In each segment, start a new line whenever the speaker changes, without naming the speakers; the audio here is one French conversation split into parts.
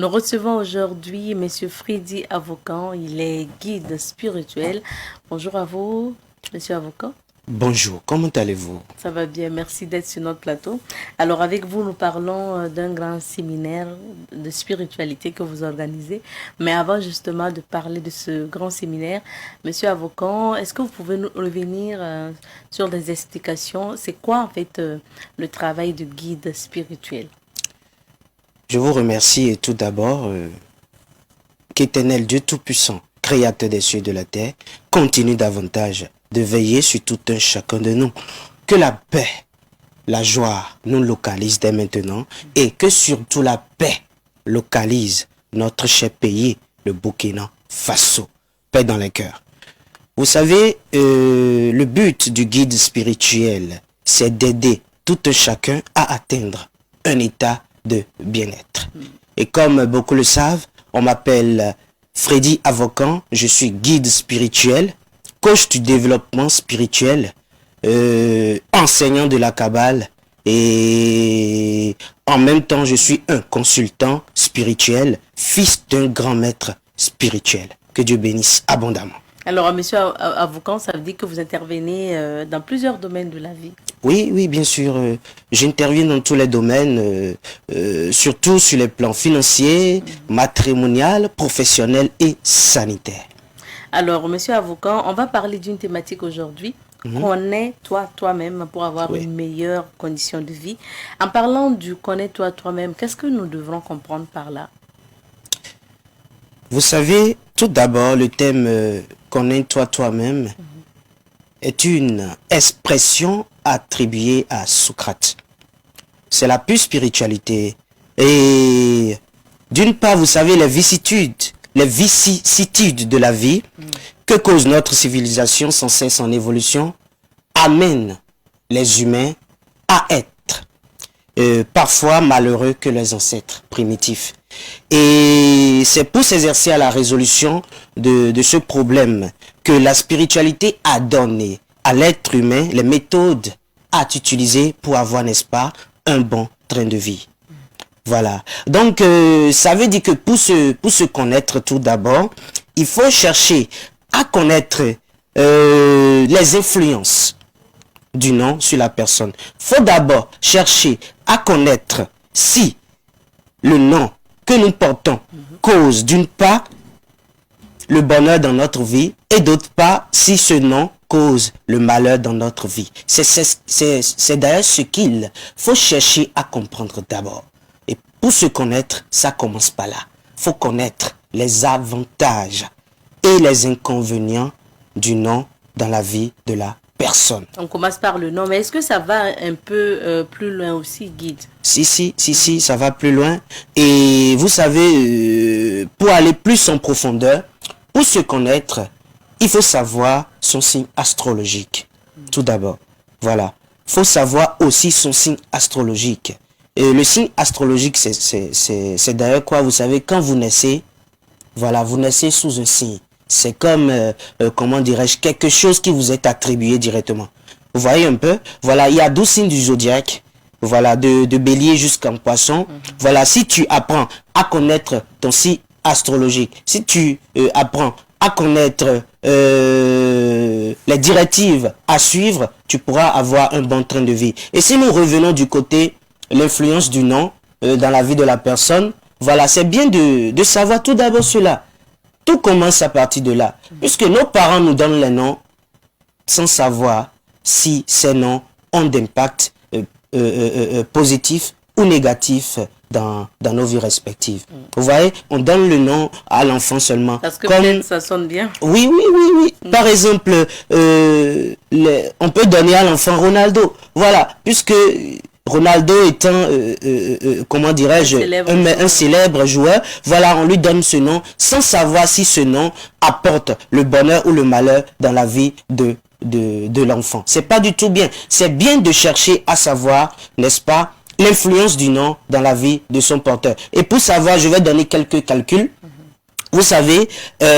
Nous recevons aujourd'hui Monsieur Freddy Avocan. Il est guide spirituel. Bonjour à vous, Monsieur Avocan.
Bonjour, comment allez-vous?
Ça va bien, merci d'être sur notre plateau. Alors avec vous, nous parlons d'un grand séminaire de spiritualité que vous organisez. Mais avant justement de parler de ce grand séminaire, Monsieur Avocan, est-ce que vous pouvez nous revenir sur des explications? C'est quoi en fait le travail de guide spirituel?
Je vous remercie et tout d'abord qu'Éternel Dieu Tout-Puissant, Créateur des cieux et de la terre, continue davantage de veiller sur tout un chacun de nous. Que la paix, la joie nous localise dès maintenant et que surtout la paix localise notre cher pays, le Burkina Faso. Paix dans les cœurs. Vous savez, le but du guide spirituel, c'est d'aider tout un chacun à atteindre un état de bien-être. Et comme beaucoup le savent, on m'appelle Freddy Avocan, je suis guide spirituel, coach du développement spirituel, enseignant de la Kabbale et en même temps je suis un consultant spirituel, fils d'un grand maître spirituel. Que Dieu bénisse abondamment.
Alors, Monsieur Avocan, ça veut dire que vous intervenez dans plusieurs domaines de la vie.
Oui, bien sûr. J'interviens dans tous les domaines, surtout sur les plans financiers, matrimonial, professionnel et sanitaire.
Alors, Monsieur Avocan, on va parler d'une thématique aujourd'hui. Connais-toi toi-même pour avoir une meilleure condition de vie. En parlant du connais-toi toi-même, qu'est-ce que nous devrons comprendre par là?
Vous savez, tout d'abord, le thème connais-toi toi-même est une expression attribuée à Socrate. C'est la pure spiritualité. Et d'une part, vous savez, les vicissitudes de la vie que cause notre civilisation sans cesse en évolution amènent les humains à être parfois malheureux que les ancêtres primitifs. Et c'est pour s'exercer à la résolution de ce problème que la spiritualité a donné à l'être humain les méthodes à utiliser pour avoir, n'est-ce pas, un bon train de vie. Voilà. Donc, ça veut dire que pour se connaître tout d'abord, il faut chercher à connaître les influences du nom sur la personne. Il faut d'abord chercher à connaître si le nom que nous portons cause d'une part le bonheur dans notre vie et d'autre part si ce nom cause le malheur dans notre vie. C'est d'ailleurs ce qu'il faut chercher à comprendre d'abord. Et pour se connaître, ça commence par là. Il faut connaître les avantages et les inconvénients du nom dans la vie de la personne.
On commence par le nom, mais est-ce que ça va un peu plus loin aussi, guide?
Si, ça va plus loin. Et vous savez, pour aller plus en profondeur, pour se connaître, il faut savoir son signe astrologique. Tout d'abord, voilà. Il faut savoir aussi son signe astrologique. Et le signe astrologique, c'est d'ailleurs quoi? Vous savez, quand vous naissez, voilà, vous naissez sous un signe. C'est comme, comment dirais-je, quelque chose qui vous est attribué directement. Vous voyez un peu? Voilà, il y a 12 signes du zodiaque. Voilà, de bélier jusqu'en poisson. Voilà, si tu apprends à connaître ton signe astrologique, si tu apprends à connaître les directives à suivre, tu pourras avoir un bon train de vie. Et si nous revenons du côté l'influence du nom dans la vie de la personne, voilà, c'est bien de savoir tout d'abord cela. Tout commence à partir de là. Puisque nos parents nous donnent les noms sans savoir si ces noms ont d'impact positif ou négatif dans nos vies respectives. Vous voyez, on donne le nom à l'enfant seulement.
Parce que peut-être ça sonne bien.
Oui. Par exemple, on peut donner à l'enfant Ronaldo. Voilà, puisque Ronaldo étant, comment dirais-je, un célèbre joueur, voilà, on lui donne ce nom sans savoir si ce nom apporte le bonheur ou le malheur dans la vie de l'enfant. C'est pas du tout bien. C'est bien de chercher à savoir, n'est-ce pas, l'influence du nom dans la vie de son porteur. Et pour savoir, je vais donner quelques calculs. Vous savez,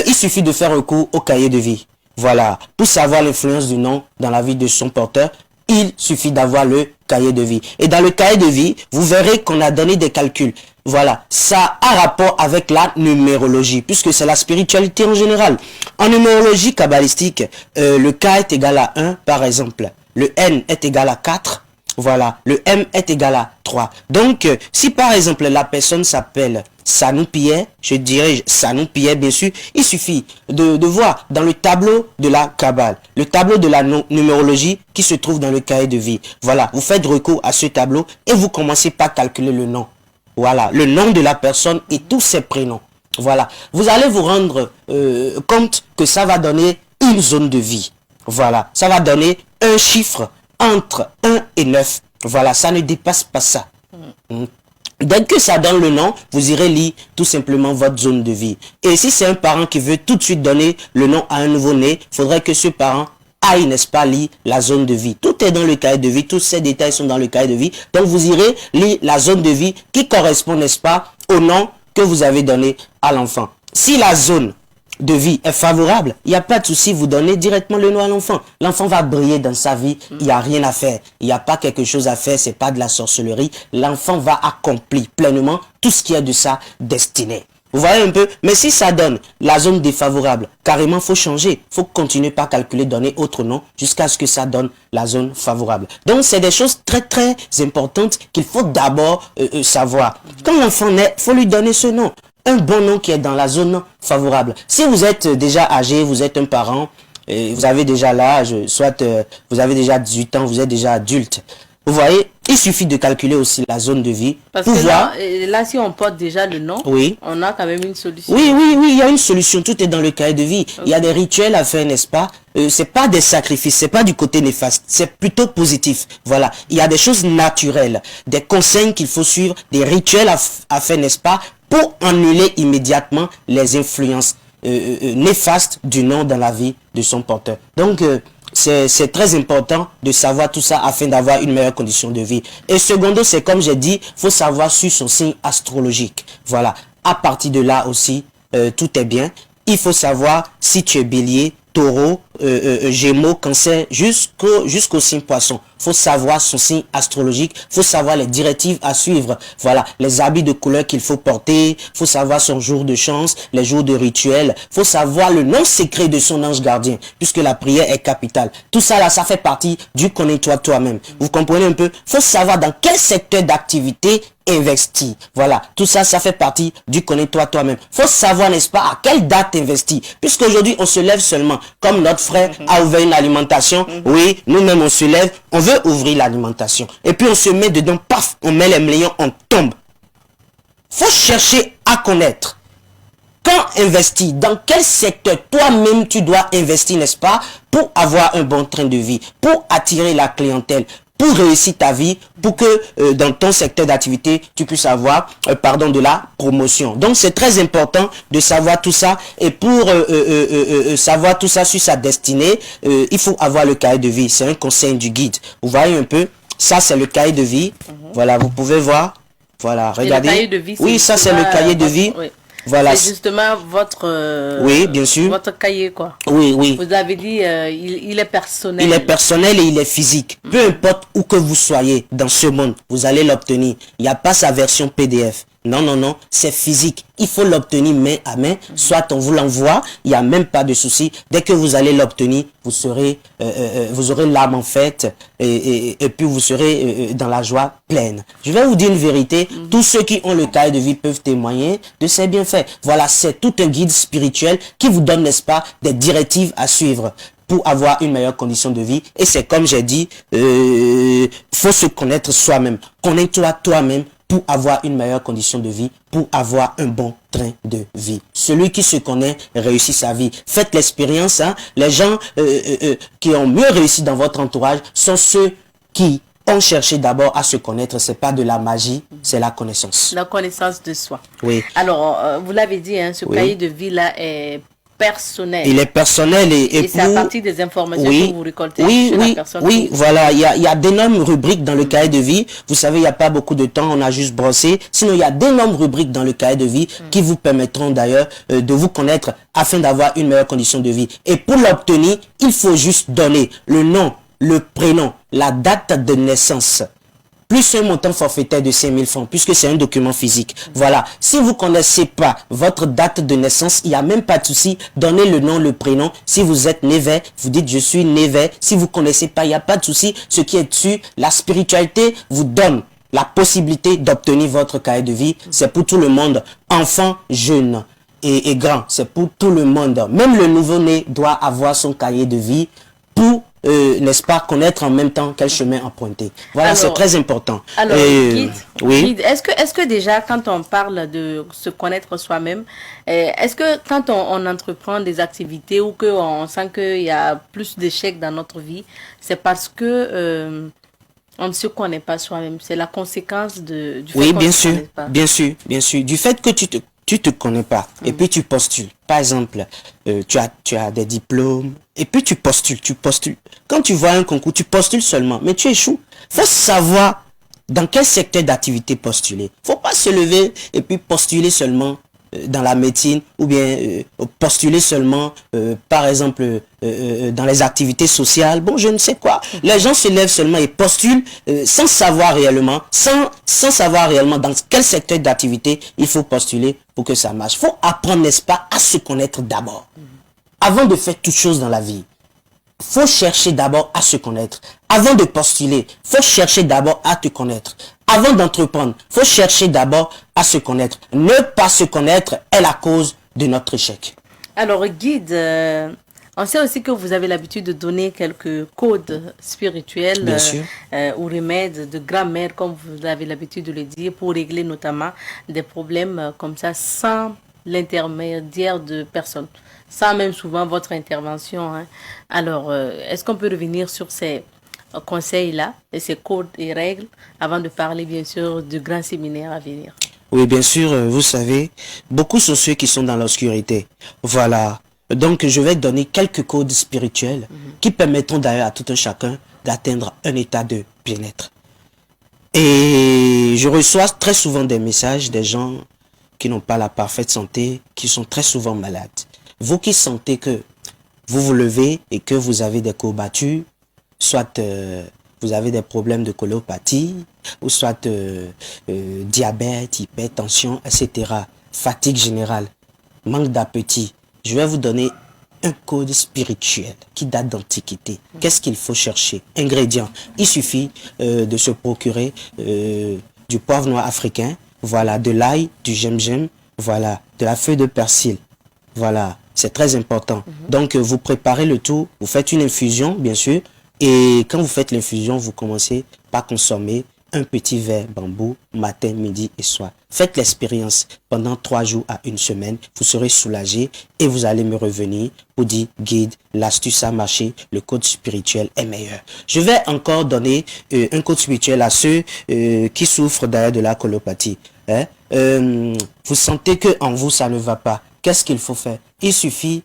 il suffit de faire recours au cahier de vie. Voilà, pour savoir l'influence du nom dans la vie de son porteur, il suffit d'avoir le cahier de vie. Et dans le cahier de vie, vous verrez qu'on a donné des calculs. voilà, ça a rapport avec la numérologie, puisque c'est la spiritualité en général. En numérologie kabbalistique, le K est égal à 1, par exemple. Le N est égal à 4. Voilà, le M est égal à 3. Donc, si par exemple la personne s'appelle Sanou Pierre, je dirais Sanou Pierre, bien sûr, il suffit de voir dans le tableau de la Kabbale, le tableau de la numérologie qui se trouve dans le cahier de vie. Voilà, vous faites recours à ce tableau et vous commencez par calculer le nom. Voilà, le nom de la personne et tous ses prénoms. Voilà, vous allez vous rendre compte que ça va donner une zone de vie. Voilà, ça va donner un chiffre entre 1 et 9. Voilà, ça ne dépasse pas ça. Dès que ça donne le nom, vous irez lire tout simplement votre zone de vie. Et si c'est un parent qui veut tout de suite donner le nom à un nouveau-né, il faudrait que ce parent aille, n'est-ce pas, lire la zone de vie. Tout est dans le cahier de vie, tous ces détails sont dans le cahier de vie. Donc vous irez lire la zone de vie qui correspond, n'est-ce pas, au nom que vous avez donné à l'enfant. Si la zone de vie est favorable, il n'y a pas de souci, vous donnez directement le nom à l'enfant. L'enfant va briller dans sa vie, il n'y a rien à faire. Il n'y a pas quelque chose à faire, c'est pas de la sorcellerie. L'enfant va accomplir pleinement tout ce qui est de sa destinée. Vous voyez un peu? Mais si ça donne la zone défavorable, carrément, faut changer. Faut continuer par calculer, donner autre nom jusqu'à ce que ça donne la zone favorable. Donc, c'est des choses très, très importantes qu'il faut d'abord savoir. Quand l'enfant naît, faut lui donner ce nom. Un bon nom qui est dans la zone favorable. Si vous êtes déjà âgé, vous êtes un parent, vous avez déjà l'âge, soit vous avez déjà 18 ans, vous êtes déjà adulte. Vous voyez, il suffit de calculer aussi la zone de vie.
Parce que là, si on porte déjà le nom,
oui,
on a quand même une solution.
Oui, il y a une solution. Tout est dans le cahier de vie. Okay. Il y a des rituels à faire, n'est-ce pas? C'est pas des sacrifices, c'est pas du côté néfaste, c'est plutôt positif. Voilà, il y a des choses naturelles, des conseils qu'il faut suivre, des rituels à faire, n'est-ce pas, pour annuler immédiatement les influences néfastes du nom dans la vie de son porteur. Donc, c'est très important de savoir tout ça afin d'avoir une meilleure condition de vie. Et secondo, c'est comme j'ai dit, faut savoir sur son signe astrologique. Voilà, à partir de là aussi, tout est bien. Il faut savoir si tu es bélier, taureau, gémeaux, cancer, jusqu'au signe poisson. Faut savoir son signe astrologique, faut savoir les directives à suivre. Voilà, les habits de couleur qu'il faut porter, faut savoir son jour de chance, les jours de rituel, faut savoir le nom secret de son ange gardien, puisque la prière est capitale. Tout ça là, ça fait partie du connais-toi toi-même. Vous comprenez un peu? Faut savoir dans quel secteur d'activité investir. Voilà, tout ça, ça fait partie du connais-toi toi-même. Faut savoir, n'est-ce pas, à quelle date investir. Puisqu'aujourd'hui, on se lève seulement, comme notre frère a ouvert une alimentation. Oui, nous-mêmes, on se lève, on veut ouvrir l'alimentation. Et puis, on se met dedans, paf, on met les millions, on tombe. Faut chercher à connaître. Quand investir, dans quel secteur toi-même tu dois investir, n'est-ce pas, pour avoir un bon train de vie, pour attirer la clientèle, pour réussir ta vie, pour que dans ton secteur d'activité, tu puisses avoir de la promotion. Donc, c'est très important de savoir tout ça. Et pour savoir tout ça sur sa destinée, il faut avoir le cahier de vie. C'est un conseil du guide. Vous voyez un peu, ça c'est le cahier de vie. Voilà, vous pouvez voir. Voilà, regardez.
Et le cahier de vie,
oui, ça c'est le cahier de vie.
Oui.
Voilà.
C'est justement votre
oui, bien sûr.
Votre cahier, quoi.
Oui, oui.
Vous avez dit il est personnel.
Il est personnel et il est physique. Peu importe où que vous soyez dans ce monde, vous allez l'obtenir. Il n'y a pas sa version PDF. Non, non, non, c'est physique. Il faut l'obtenir main à main. Soit on vous l'envoie, il n'y a même pas de souci. Dès que vous allez l'obtenir, vous aurez l'âme en fête et puis vous serez dans la joie pleine. Je vais vous dire une vérité. Tous ceux qui ont le cahier de vie peuvent témoigner de ces bienfaits. Voilà, c'est tout un guide spirituel qui vous donne, n'est-ce pas, des directives à suivre pour avoir une meilleure condition de vie. Et c'est comme j'ai dit, faut se connaître soi-même. Connais-toi toi-même pour avoir une meilleure condition de vie, pour avoir un bon train de vie. Celui qui se connaît réussit sa vie. Faites l'expérience, hein. Les gens qui ont mieux réussi dans votre entourage sont ceux qui ont cherché d'abord à se connaître. C'est pas de la magie, c'est la connaissance.
La connaissance de soi.
Oui.
Alors, vous l'avez dit, hein, ce cahier de vie-là est personnel.
Il est personnel et
c'est à partir des informations que vous récoltez sur la personne.
Oui, voilà, il y a d'énormes rubriques dans le cahier de vie. Vous savez, il n'y a pas beaucoup de temps, on a juste brossé. Sinon, il y a d'énormes rubriques dans le cahier de vie qui vous permettront d'ailleurs de vous connaître afin d'avoir une meilleure condition de vie. Et pour l'obtenir, il faut juste donner le nom, le prénom, la date de naissance plus un montant forfaitaire de 5 000 francs, puisque c'est un document physique. Voilà. Si vous connaissez pas votre date de naissance, il n'y a même pas de souci. Donnez le nom, le prénom. Si vous êtes né vers, vous dites je suis né vers. Si vous connaissez pas, il n'y a pas de souci. Ce qui est dessus, la spiritualité vous donne la possibilité d'obtenir votre cahier de vie. C'est pour tout le monde, enfant, jeune et grand. C'est pour tout le monde. Même le nouveau-né doit avoir son cahier de vie pour n'est-ce pas, connaître en même temps quel chemin emprunter. Voilà, c'est très important.
Alors, Guide,
oui.
Guide, est-ce que déjà, quand on parle de se connaître soi-même, est-ce que quand on entreprend des activités ou qu'on sent qu'il y a plus d'échecs dans notre vie, c'est parce que on ne se connaît pas soi-même? C'est la conséquence du fait
oui,
qu'on
bien
se
sûr,
connaît pas.
bien sûr, bien sûr. Du fait que tu te connais pas et puis tu postules. Par exemple, tu as des diplômes et puis tu postules. Quand tu vois un concours, tu postules seulement, mais tu échoues. Faut savoir dans quel secteur d'activité postuler. Faut pas se lever et puis postuler seulement dans la médecine ou bien postuler seulement, par exemple, dans les activités sociales. Bon, je ne sais quoi. Les gens se lèvent seulement et postulent sans savoir réellement, sans savoir réellement dans quel secteur d'activité il faut postuler pour que ça marche. Il faut apprendre, n'est-ce pas, à se connaître d'abord. Avant de faire toute chose dans la vie, faut chercher d'abord à se connaître. Avant de postuler, faut chercher d'abord à te connaître. Avant d'entreprendre, faut chercher d'abord à se connaître. Ne pas se connaître est la cause de notre échec.
Alors, Guide, on sait aussi que vous avez l'habitude de donner quelques codes spirituels ou remèdes de grammaire, comme vous avez l'habitude de le dire, pour régler notamment des problèmes comme ça sans l'intermédiaire de personne, sans même souvent votre intervention. Hein. Alors, est-ce qu'on peut revenir sur ces conseils-là et ces codes et règles avant de parler bien sûr du grand séminaire à venir?
Oui, bien sûr, vous savez, beaucoup sont ceux qui sont dans l'obscurité. Voilà. Donc, je vais donner quelques codes spirituels qui permettront d'ailleurs à tout un chacun d'atteindre un état de bien-être. Et je reçois très souvent des messages des gens qui n'ont pas la parfaite santé, qui sont très souvent malades. Vous qui sentez que vous vous levez et que vous avez des courbatures, soit vous avez des problèmes de colopathie, ou soit diabète, hypertension, etc. Fatigue générale, manque d'appétit. Je vais vous donner un code spirituel qui date d'Antiquité. Qu'est-ce qu'il faut chercher? Ingrédients. Il suffit de se procurer du poivre noir africain, voilà, de l'ail, du gingembre, voilà, de la feuille de persil. Voilà, c'est très important. Donc, vous préparez le tout, vous faites une infusion, bien sûr, et quand vous faites l'infusion, vous commencez par consommer un petit verre bambou matin, midi et soir. Faites l'expérience pendant 3 jours à 1 semaine. Vous serez soulagé et vous allez me revenir pour dire Guide, l'astuce a marché, le code spirituel est meilleur. Je vais encore donner un code spirituel à ceux qui souffrent d'ailleurs de la colopathie. Hein? Vous sentez que en vous ça ne va pas. Qu'est-ce qu'il faut faire? Il suffit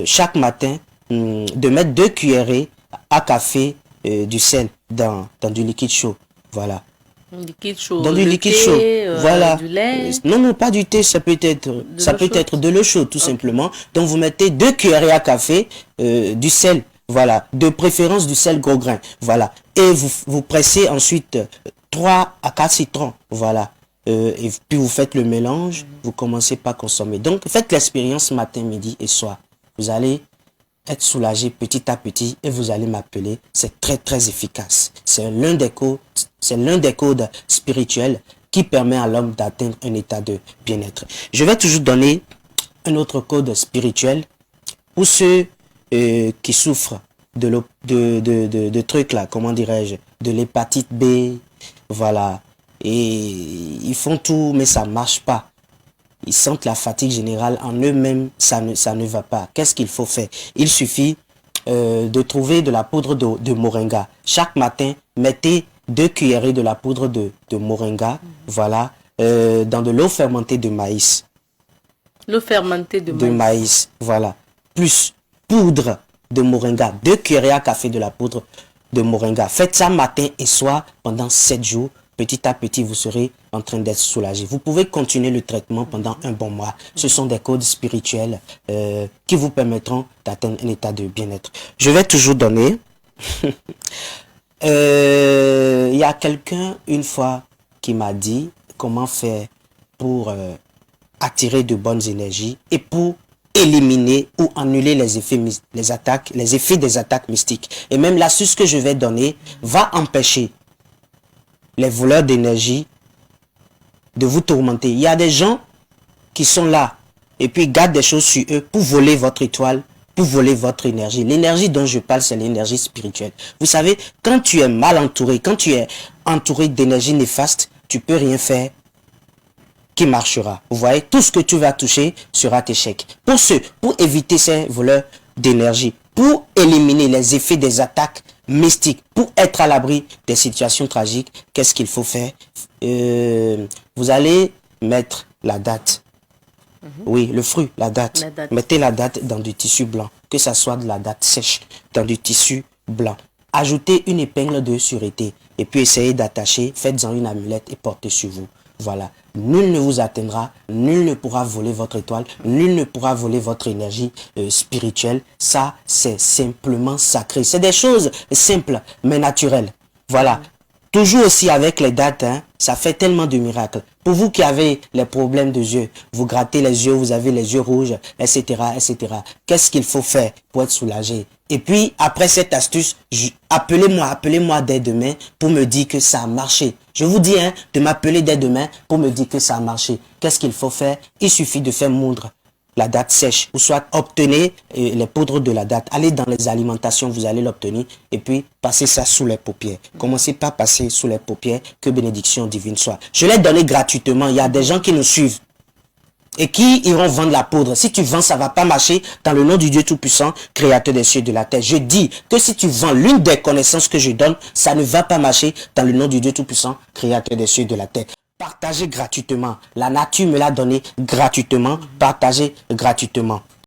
chaque matin de mettre 2 cuillerées à café du sel dans du liquide chaud. Voilà.
Liquide chaud.
Dans du liquide chaud. Voilà.
Du lait.
Non, pas du thé, ça peut être de l'eau chaude, tout simplement. Donc vous mettez 2 cuillerées à café du sel. Voilà. De préférence du sel gros grain. Voilà. Et vous pressez ensuite 3 à 4 citrons. Voilà. Et puis vous faites le mélange, vous commencez par consommer. Donc faites l'expérience matin, midi et soir. Vous allez être soulagé petit à petit et vous allez m'appeler. C'est très très efficace. C'est l'un des codes spirituels qui permet à l'homme d'atteindre un état de bien-être. Je vais toujours donner un autre code spirituel pour ceux qui souffrent de trucs là, comment dirais-je, de l'hépatite B, voilà. Et ils font tout mais ça marche pas. Ils sentent la fatigue générale en eux-mêmes, ça ne va pas. Qu'est-ce qu'il faut faire? Il suffit de trouver de la poudre de moringa. Chaque matin, mettez 2 cuillerées de la poudre de moringa, voilà, dans de l'eau fermentée de maïs.
L'eau fermentée de
maïs, voilà. Plus poudre de moringa, 2 cuillerées à café de la poudre de moringa. Faites ça matin et soir pendant 7 jours. Petit à petit, vous serez en train d'être soulagé. Vous pouvez continuer le traitement pendant un bon mois. Ce sont des codes spirituels qui vous permettront d'atteindre un état de bien-être. Je vais toujours donner. Il y y a quelqu'un une fois qui m'a dit comment faire pour attirer de bonnes énergies et pour éliminer ou annuler les effets des attaques mystiques. Et même l'astuce que je vais donner va empêcher les voleurs d'énergie de vous tourmenter. Il y a des gens qui sont là et puis gardent des choses sur eux pour voler votre étoile, pour voler votre énergie. L'énergie dont je parle, c'est l'énergie spirituelle. Vous savez, quand tu es mal entouré, quand tu es entouré d'énergie néfaste, tu peux rien faire qui marchera. Vous voyez, tout ce que tu vas toucher sera échec. Pour éviter ces voleurs d'énergie, pour éliminer les effets des attaques mystiques, pour être à l'abri des situations tragiques, qu'est-ce qu'il faut faire? Vous allez mettre la date. Oui, le fruit, la date. Mettez la date dans du tissu blanc, que ça soit de la date sèche, dans du tissu blanc. Ajoutez une épingle de sûreté et puis essayez d'attacher, faites-en une amulette et portez sur vous. Voilà, nul ne vous atteindra, nul ne pourra voler votre étoile, nul ne pourra voler votre énergie spirituelle. Ça, c'est simplement sacré. C'est des choses simples, mais naturelles. Voilà. Toujours aussi avec les dates, hein, ça fait tellement de miracles. Pour vous qui avez les problèmes de yeux, vous grattez les yeux, vous avez les yeux rouges, etc., etc. Qu'est-ce qu'il faut faire pour être soulagé? Et puis, après cette astuce, appelez-moi dès demain pour me dire que ça a marché. Je vous dis, hein, de m'appeler dès demain pour me dire que ça a marché. Qu'est-ce qu'il faut faire? Il suffit de faire moudre la date sèche, ou soit obtenez les poudres de la date. Allez dans les alimentations, vous allez l'obtenir, et puis passez ça sous les paupières. Commencez par passer sous les paupières, que bénédiction divine soit. Je l'ai donné gratuitement, il y a des gens qui nous suivent et qui iront vendre la poudre. Si tu vends, ça va pas marcher dans le nom du Dieu Tout-Puissant, Créateur des cieux et de la terre. Je dis que si tu vends l'une des connaissances que je donne, ça ne va pas marcher dans le nom du Dieu Tout-Puissant, Créateur des cieux et de la terre. Partagez gratuitement. La nature me l'a donné gratuitement. Partagez gratuitement.